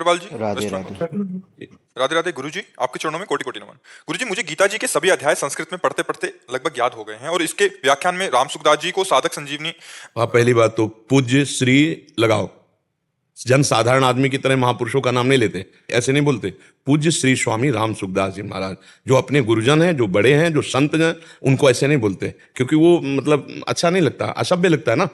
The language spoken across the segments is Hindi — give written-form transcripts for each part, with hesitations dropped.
अग्रवाल जी, राधे वेस्ट राधे। बंगाल। राधे राधे गुरु जी, आपके चरणों में कोटि कोटि नमन। गुरु जी, मुझे गीता जी के सभी अध्याय संस्कृत में पढ़ते पढ़ते लगभग याद हो गए हैं और इसके व्याख्यान में राम सुखदास जी को साधक संजीवनी। आप पहली बात तो पूज्य श्री लगाओ, जन साधारण आदमी की तरह महापुरुषों का नाम नहीं लेते, ऐसे नहीं बोलते। पूज्य श्री स्वामी राम सुखदास जी महाराज, जो अपने गुरुजन हैं, जो बड़े हैं, जो संत हैं, उनको ऐसे नहीं बोलते, क्योंकि वो मतलब अच्छा नहीं लगता, असभ्य लगता है ना।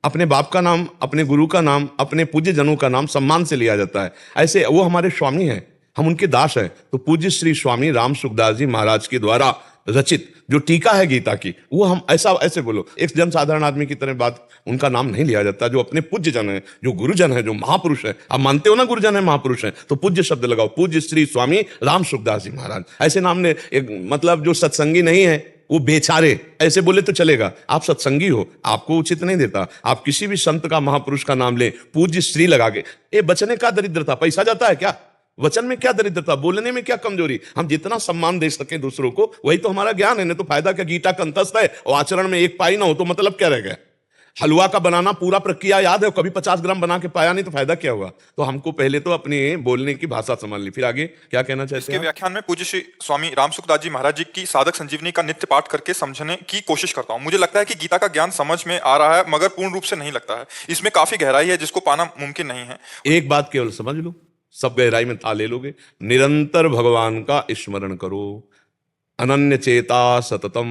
अपने बाप का नाम, अपने गुरु का नाम, अपने पूज्य जनों का नाम सम्मान से लिया जाता है। ऐसे वो हमारे स्वामी हैं, हम उनके दास हैं। तो पूज्य श्री स्वामी राम सुखदास जी महाराज के द्वारा रचित जो टीका है गीता की, वो हम ऐसे बोलो, एक जन साधारण आदमी की तरह बात, उनका नाम नहीं लिया जाता। जो अपने पूज्य जन है, जो गुरुजन है, जो महापुरुष है, आप मानते हो ना गुरुजन है महापुरुष है, तो पूज्य शब्द लगाओ, पूज्य श्री स्वामी राम सुखदास जी महाराज। ऐसे नाम ने एक मतलब जो सत्संगी नहीं है वो बेचारे, ऐसे बोले तो चलेगा। आप सत्संगी हो, आपको उचित नहीं देता। आप किसी भी संत का, महापुरुष का नाम ले, पूज्य श्री लगा के, ये बचने का दरिद्रता, पैसा जाता है क्या? वचन में क्या दरिद्रता, बोलने में क्या कमजोरी? हम जितना सम्मान दे सके दूसरों को, वही तो हमारा ज्ञान है। नहीं तो फायदा क्या? गीता कंठस्थ है और आचरण में एक पाई ना हो तो मतलब क्या रह गया? हलवा का बनाना पूरा प्रक्रिया याद है, कभी 50 ग्राम बना के पाया नहीं तो फायदा क्या हुआ? तो हमको पहले तो अपनी बोलने की भाषा समझ ली, फिर आगे क्या कहना चाहते इसके हैं? व्याख्यान में पूज्य श्री स्वामी राम सुखदास जी महाराज जी की साधक संजीवनी का नित्य पाठ करके समझने की कोशिश करता हूँ। मुझे लगता है कि गीता का ज्ञान समझ में आ रहा है, मगर पूर्ण रूप से नहीं लगता है। इसमें काफी गहराई है जिसको पाना मुमकिन नहीं है। एक बात केवल समझ लो, सब गहराई में था ले लोगे। निरंतर भगवान का स्मरण करो, अनन्य चेता सततम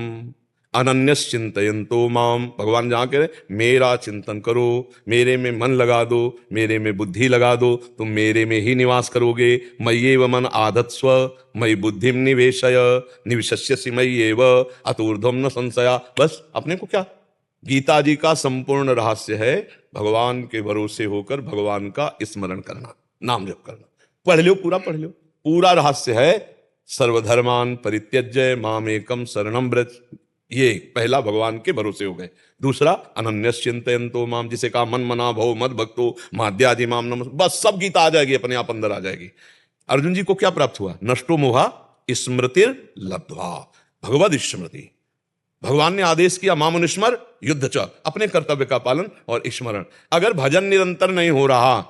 अनन्यश्चिंतयन्तो माम। भगवान जहाँ कह रहे मेरा चिंतन करो, मेरे में मन लगा दो, मेरे में बुद्धि लगा दो, तुम मेरे में ही निवास करोगे। मय्येव मन आधत्स्व मयि बुद्धिम निवेशय निविशस्यसि मय्येव अतूर्ध्वं न संशया। बस अपने को क्या, गीता जी का संपूर्ण रहस्य है भगवान के भरोसे होकर भगवान का स्मरण करना, नाम जप करना। पढ़ लो, पूरा पढ़ लो, पूरा रहस्य है। सर्वधर्मान परित्यज्य माम एकम शरणम व्रज, ये पहला भगवान के भरोसे हो गए। दूसरा अनन्यश्चिंतयन्तो माम, जिसे कहा मन मना भव मद भक्तो माद्यादि माम नमः। बस सब गीता आ जाएगी, अपने आप अंदर आ जाएगी। अर्जुन जी को क्या प्राप्त हुआ? नष्टो मोहा स्मृतिर लब्ध्वा, भगवद स्मृति। भगवान ने आदेश किया मामुनिस्मर युद्ध च, अपने कर्तव्य का पालन और स्मरण। अगर भजन निरंतर नहीं हो रहा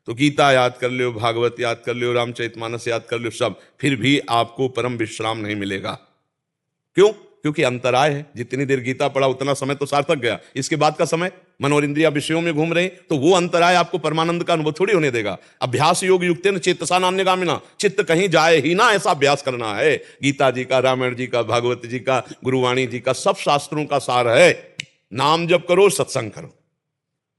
तो गीता याद कर लो, भागवत याद कर लो, रामचरितमानस याद कर लो, सब, फिर भी आपको परम विश्राम नहीं मिलेगा। क्यों? क्योंकि अंतराय है। जितनी देर गीता पढ़ा उतना समय तो सार्थक गया, इसके बाद का समय मन और इंद्रिया विषयों में घूम रहे हैं, तो वो अंतराय आपको परमानंद का अनुभव थोड़ी होने देगा। अभ्यास योग युक्तेन चेतसा नान्यगामिना, चित्त कहीं जाए ही ना, ऐसा अभ्यास करना है। गीता जी का, रामायण जी का, भागवत जी का, गुरुवाणी जी का, सब शास्त्रों का सार है। नाम जप करो, सत्संग करो,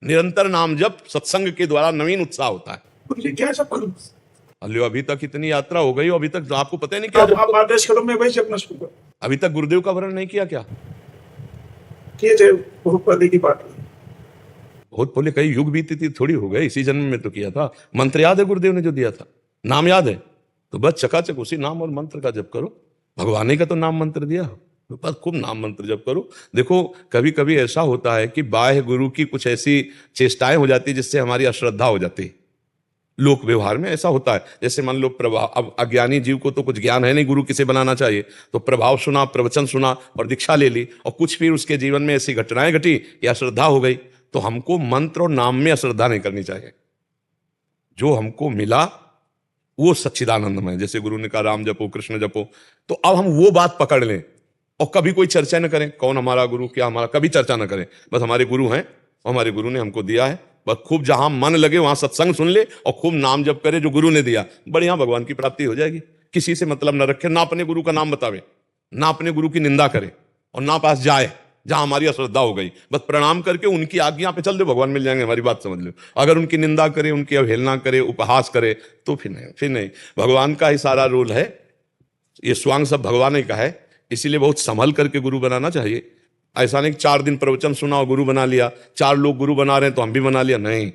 निरंतर नाम जप, सत्संग के द्वारा नवीन उत्साह होता है। क्या सब करूं? अल्यो अभी तक इतनी यात्रा हो गई, अभी तक आपको पता ही नहीं क्या। आप आदेश करो, मैं वही जपना शुरू करूं। अभी तक गुरुदेव का वर्णन नहीं किया क्या? किए थे, बहुत पहले की बात है। बहुत पहले, कई युग बीती थी, थोड़ी हो गए, इसी जन्म में तो किया था। मंत्र याद है गुरुदेव ने जो दिया था? नाम याद है? तो बस चकाचक उसी नाम और मंत्र का जप करो। भगवान ने का तो नाम मंत्र दिया, तो बस खूब नाम मंत्र जप करो। देखो कभी कभी ऐसा होता है कि बाह्य गुरु की कुछ ऐसी चेष्टाएं हो जाती है जिससे हमारी अश्रद्धा हो जाती है। लोक व्यवहार में ऐसा होता है, जैसे मान लो प्रभाव, अब अज्ञानी जीव को तो कुछ ज्ञान है नहीं गुरु किसे बनाना चाहिए, तो प्रभाव सुना, प्रवचन सुना और दीक्षा ले ली, और कुछ फिर उसके जीवन में ऐसी घटनाएं घटी कि अश्रद्धा हो गई। तो हमको मंत्र और नाम में अश्रद्धा नहीं करनी चाहिए। जो हमको मिला वो सच्चिदानंदमय, जैसे गुरु ने कहा राम जपो कृष्ण जपो, तो अब हम वो बात पकड़ लें और कभी कोई चर्चा न करें कौन हमारा गुरु, क्या हमारा, कभी चर्चा न करें। बस हमारे गुरु हैं और हमारे गुरु ने हमको दिया है, बस खूब जहां मन लगे वहां सत्संग सुन ले और खूब नाम जप करे जो गुरु ने दिया, बढ़िया भगवान की प्राप्ति हो जाएगी। किसी से मतलब न रखे, ना अपने गुरु का नाम बतावे, ना अपने गुरु की निंदा करे और ना पास जाए जहां हमारी अश्रद्धा हो गई। बस प्रणाम करके उनकी आज्ञा पे चल दो, भगवान मिल जाएंगे, हमारी बात समझ लो। अगर उनकी निंदा करे, उनकी अवहेलना करे, उपहास करे, तो फिर नहीं। भगवान का ही सारा रोल है, ये स्वांग सब भगवान ही का है, इसीलिए बहुत संभल करके गुरु बनाना चाहिए। ऐसा नहीं 4 दिन प्रवचन सुना और गुरु बना लिया, 4 लोग गुरु बना रहे हैं तो हम भी बना लिया, नहीं।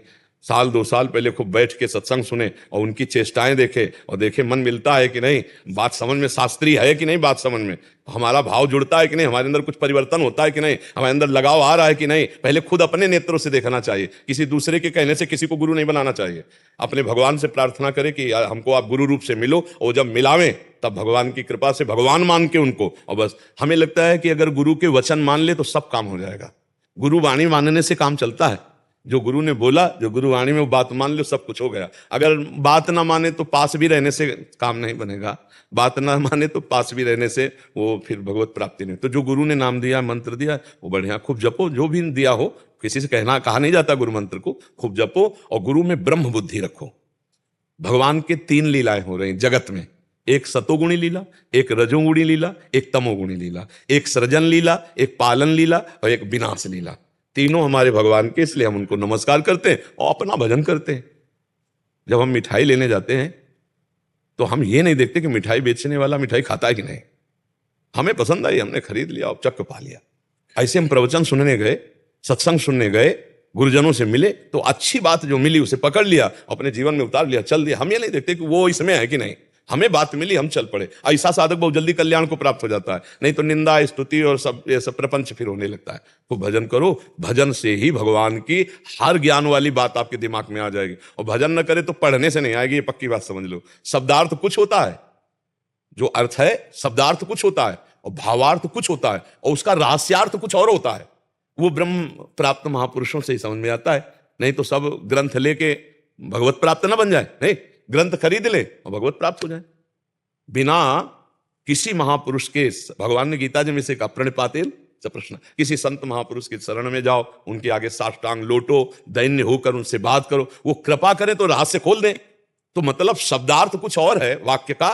साल 2 साल पहले खूब बैठ के सत्संग सुने और उनकी चेष्टाएं देखे और देखे मन मिलता है कि नहीं, बात समझ में शास्त्रीय है कि नहीं, बात समझ में हमारा भाव जुड़ता है कि नहीं, हमारे अंदर कुछ परिवर्तन होता है कि नहीं, हमारे अंदर लगाव आ रहा है कि नहीं। पहले खुद अपने नेत्रों से देखना चाहिए, किसी दूसरे के कहने से किसी को गुरु नहीं बनाना चाहिए। अपने भगवान से प्रार्थना करें कि हमको आप गुरु रूप से मिलो, और जब मिलावें तब भगवान की कृपा से भगवान मान के उनको, और बस हमें लगता है कि अगर गुरु के वचन मान ले तो सब काम हो जाएगा। गुरु वाणी मानने से काम चलता है, जो गुरु ने बोला, जो गुरु वाणी में वो बात मान लो, सब कुछ हो गया। अगर बात ना माने तो पास भी रहने से काम नहीं बनेगा, बात ना माने तो पास भी रहने से वो फिर भगवत प्राप्ति नहीं। तो जो गुरु ने नाम दिया, मंत्र दिया, वो बढ़िया खूब जपो, जो भी दिया हो, किसी से कहा नहीं जाता गुरु मंत्र को, खूब जपो और गुरु में ब्रह्म बुद्धि रखो। भगवान के 3 लीलाएं हो रही जगत में, एक सतोगुणी लीला, एक रजोगुणी लीला, एक तमोगुणी लीला, एक सृजन लीला, एक पालन लीला और एक विनाश लीला। तीनों हमारे भगवान के, इसलिए हम उनको नमस्कार करते हैं और अपना भजन करते हैं। जब हम मिठाई लेने जाते हैं तो हम ये नहीं देखते कि मिठाई बेचने वाला मिठाई खाता है कि नहीं, हमें पसंद आई, हमने खरीद लिया और चक्क पा लिया। ऐसे हम प्रवचन सुनने गए, सत्संग सुनने गए, गुरुजनों से मिले तो अच्छी बात जो मिली उसे पकड़ लिया, अपने जीवन में उतार लिया, चल दिया। हम ये नहीं देखते कि वो इसमें है कि नहीं, हमें बात मिली, हम चल पड़े। ऐसा साधक बहुत जल्दी कल्याण को प्राप्त हो जाता है, नहीं तो निंदा, स्तुति और सब ये सब प्रपंच फिर होने लगता है। तो भजन करो, भजन से ही भगवान की हर ज्ञान वाली बात आपके दिमाग में आ जाएगी। और भजन न करे तो पढ़ने से नहीं आएगी, ये पक्की बात समझ लो। शब्दार्थ कुछ होता है, जो अर्थ है शब्दार्थ कुछ होता है और भावार्थ कुछ होता है और उसका रहस्यार्थ कुछ और होता है। वो ब्रह्म प्राप्त महापुरुषों से ही समझ में आता है। नहीं तो सब ग्रंथ लेके भगवत प्राप्त ना बन जाए, नहीं, ग्रंथ खरीद ले और भगवत प्राप्त हो जाए। बिना किसी महापुरुष के, भगवान ने गीता जी में से कहा प्रणिपातेल च प्रश्न, किसी संत महापुरुष के शरण में जाओ, उनके आगे साष्टांग लोटो, दैन्य होकर उनसे बात करो, वो कृपा करें तो रहस्य खोल दें। तो मतलब शब्दार्थ कुछ और है वाक्य का,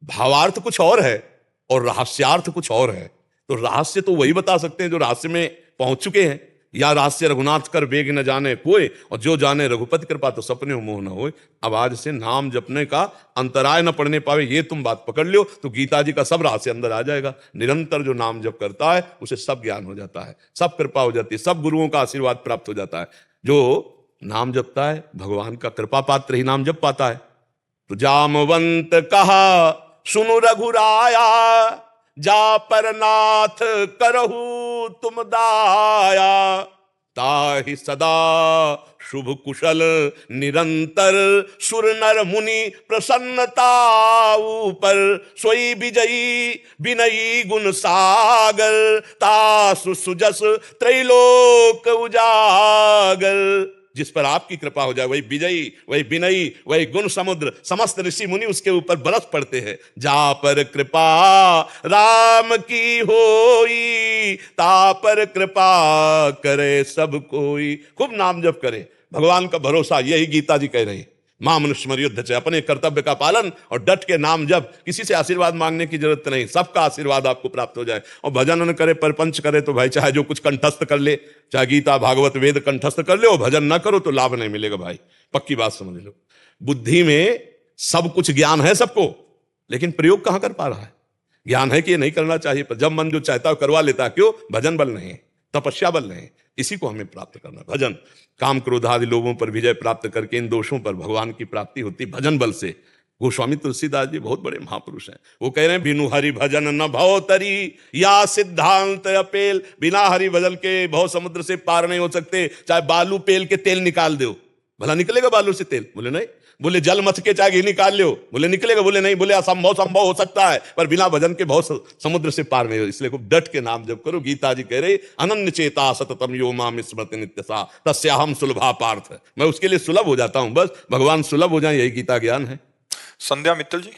भावार्थ कुछ और है और रहस्यार्थ कुछ और है। तो रहस्य तो वही बता सकते हैं जो रहस्य में पहुंच चुके हैं। या रहस्य रघुनाथ कर वेग न जाने कोई, और जो जाने रघुपति कृपा तो सपने मोह न होए। अब आज से नाम जपने का अंतराय न पड़ने पावे, ये तुम बात पकड़ लो तो गीता जी का सब रहस्य अंदर आ जाएगा। निरंतर जो नाम जप करता है उसे सब ज्ञान हो जाता है, सब कृपा हो जाती है, सब गुरुओं का आशीर्वाद प्राप्त हो जाता है। जो नाम जपता है भगवान का कृपा पात्र ही नाम जप पाता है। तो जामवंत कहा सुनु रघुराया, जा पर नाथ करहु तुम दाया। ताहि सदा शुभ कुशल निरंतर, सुर नर मुनि प्रसन्नता ऊपर। सोई विजयी विनयी गुण सागर, तासु सुजस त्रैलोक उजागर। जिस पर आपकी कृपा हो जाए वही विजयी, वही विनयी, वही गुण समुद्र, समस्त ऋषि मुनि उसके ऊपर बरस पड़ते हैं। जा पर कृपा राम की होई, ता पर कृपा करे सब कोई। खूब नाम जप करे, भगवान का भरोसा, यही गीता जी कह रही। मां मनुष्य युद्ध से, अपने कर्तव्य का पालन और डट के नाम जप, किसी से आशीर्वाद मांगने की जरूरत नहीं, सबका आशीर्वाद आपको प्राप्त हो जाए। और भजन न करे परपंच करे तो भाई चाहे जो कुछ कंठस्थ कर ले, चाहे गीता भागवत वेद कंठस्थ कर ले, और भजन न करो तो लाभ नहीं मिलेगा भाई, पक्की बात समझ लो। बुद्धि में सब कुछ ज्ञान है सबको, लेकिन प्रयोग कहां कर पा रहा है। ज्ञान है कि ये नहीं करना चाहिए, पर जब मन जो चाहता है करवा लेता है। क्यों? भजन बल नहीं, तपस्या बल नहीं। इसी को हमें प्राप्त करना, भजन। काम क्रोध आदि लोगों पर विजय प्राप्त करके इन दोषों पर भगवान की प्राप्ति होती भजन बल से। गोस्वामी तुलसीदास जी बहुत बड़े महापुरुष हैं, वो कह रहे हैं बिनु हरि भजन न भव तरी, या सिद्धांत अपेल। बिना हरि भजन के भव समुद्र से पार नहीं हो सकते। चाहे बालू पेल के तेल निकाल दो, भला निकलेगा बालू से तेल? बोले नहीं। बोले जल मथ के चाहे घी निकाल लो, बोले निकलेगा? बोले नहीं। बोले असंभव संभव हो सकता है, पर बिना भजन के बहुत समुद्र से पार नहीं हो। इसलिए खूब डट के नाम जप करो। गीता जी कह रहे अनन्य चेता सततम यो माम स्मृति नित्यसा, तस्याहम सुलभा पार्थ। मैं उसके लिए सुलभ हो जाता हूं, बस भगवान सुलभ हो जाए, यही गीता ज्ञान है। संध्या मित्तल जी।